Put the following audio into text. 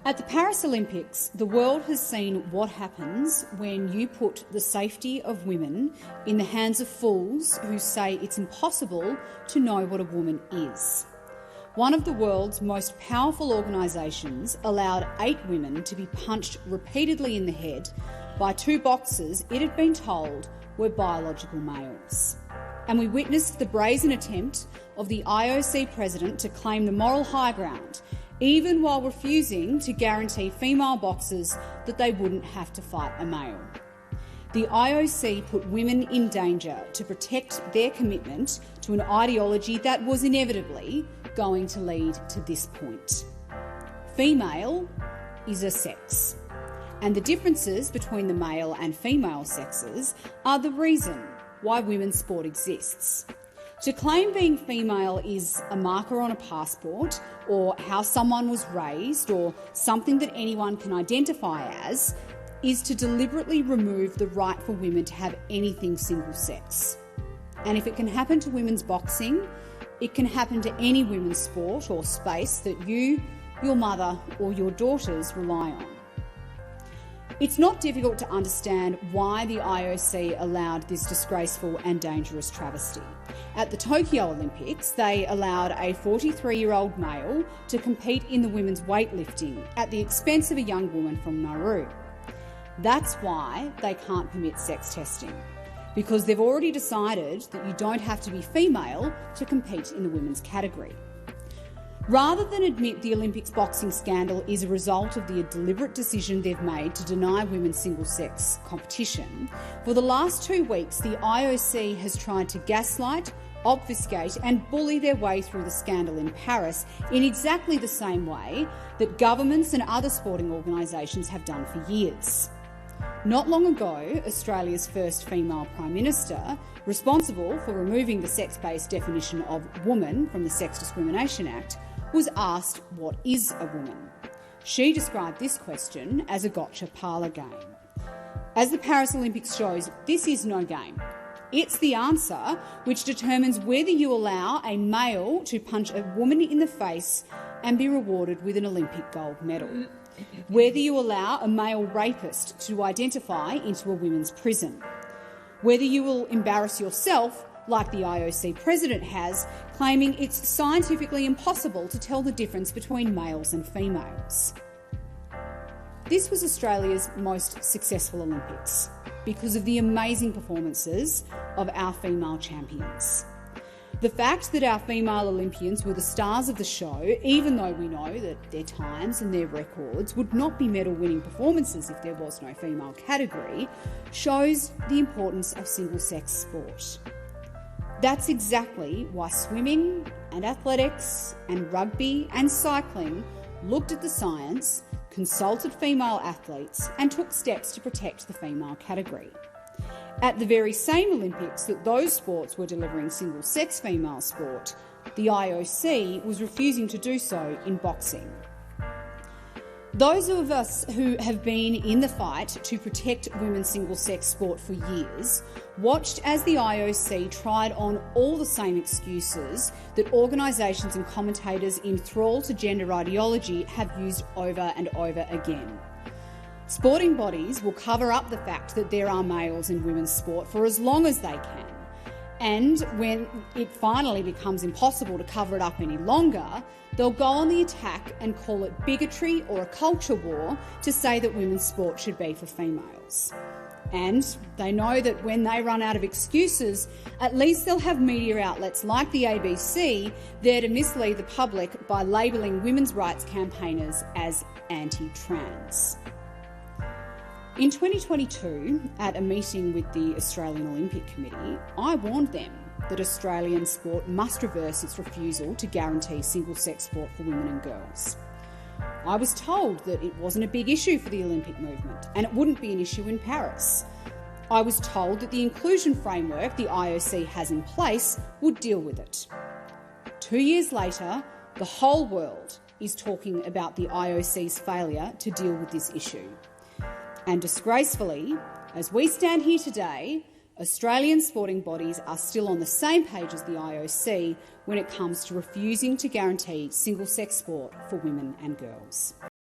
At the Paris Olympics, the world has seen what happens when you put the safety of women in the hands of fools who say it's impossible to know what a woman is. One of the world's most powerful organisations allowed 8 women to be punched repeatedly in the head by 2 boxers it had been told were biological males. And we witnessed the brazen attempt of the IOC president to claim the moral high ground, even while refusing to guarantee female boxers that they wouldn't have to fight a male. The IOC put women in danger to protect their commitment to an ideology that was inevitably going to lead to this point. Female is a sex, and the differences between the male and female sexes are the reason why women's sport exists. To claim being female is a marker on a passport, or how someone was raised, or something that anyone can identify as, is to deliberately remove the right for women to have anything single sex. And if it can happen to women's boxing, it can happen to any women's sport or space that you, your mother, or your daughters rely on. It's not difficult to understand why the IOC allowed this disgraceful and dangerous travesty. At the Tokyo Olympics, they allowed a 43-year-old male to compete in the women's weightlifting at the expense of a young woman from Nauru. That's why they can't permit sex testing, because they've already decided that you don't have to be female to compete in the women's category. Rather than admit the Olympics boxing scandal is a result of the deliberate decision they've made to deny women single-sex competition, for the last 2 weeks the IOC has tried to gaslight, obfuscate and bully their way through the scandal in Paris in exactly the same way that governments and other sporting organisations have done for years. Not long ago, Australia's first female Prime Minister, responsible for removing the sex-based definition of woman from the Sex Discrimination Act, was asked what is a woman. She described this question as a gotcha parlour game. As the Paris Olympics shows, this is no game. It's the answer which determines whether you allow a male to punch a woman in the face and be rewarded with an Olympic gold medal, whether you allow a male rapist to identify into a women's prison, whether you will embarrass yourself like the IOC president has, claiming it's scientifically impossible to tell the difference between males and females. This was Australia's most successful Olympics because of the amazing performances of our female champions. The fact that our female Olympians were the stars of the show, even though we know that their times and their records would not be medal-winning performances if there was no female category, shows the importance of single-sex sport. That's exactly why swimming and athletics and rugby and cycling looked at the science, consulted female athletes and took steps to protect the female category. At the very same Olympics that those sports were delivering single-sex female sport, the IOC was refusing to do so in boxing. Those of us who have been in the fight to protect women's single-sex sport for years watched as the IOC tried on all the same excuses that organisations and commentators in thrall to gender ideology have used over and over again. Sporting bodies will cover up the fact that there are males in women's sport for as long as they can. And when it finally becomes impossible to cover it up any longer, they'll go on the attack and call it bigotry or a culture war to say that women's sport should be for females. And they know that when they run out of excuses, at least they'll have media outlets like the ABC there to mislead the public by labelling women's rights campaigners as anti-trans. In 2022, at a meeting with the Australian Olympic Committee, I warned them that Australian sport must reverse its refusal to guarantee single-sex sport for women and girls. I was told that it wasn't a big issue for the Olympic movement and it wouldn't be an issue in Paris. I was told that the inclusion framework the IOC has in place would deal with it. 2 years later, the whole world is talking about the IOC's failure to deal with this issue. And disgracefully, as we stand here today, Australian sporting bodies are still on the same page as the IOC when it comes to refusing to guarantee single-sex sport for women and girls.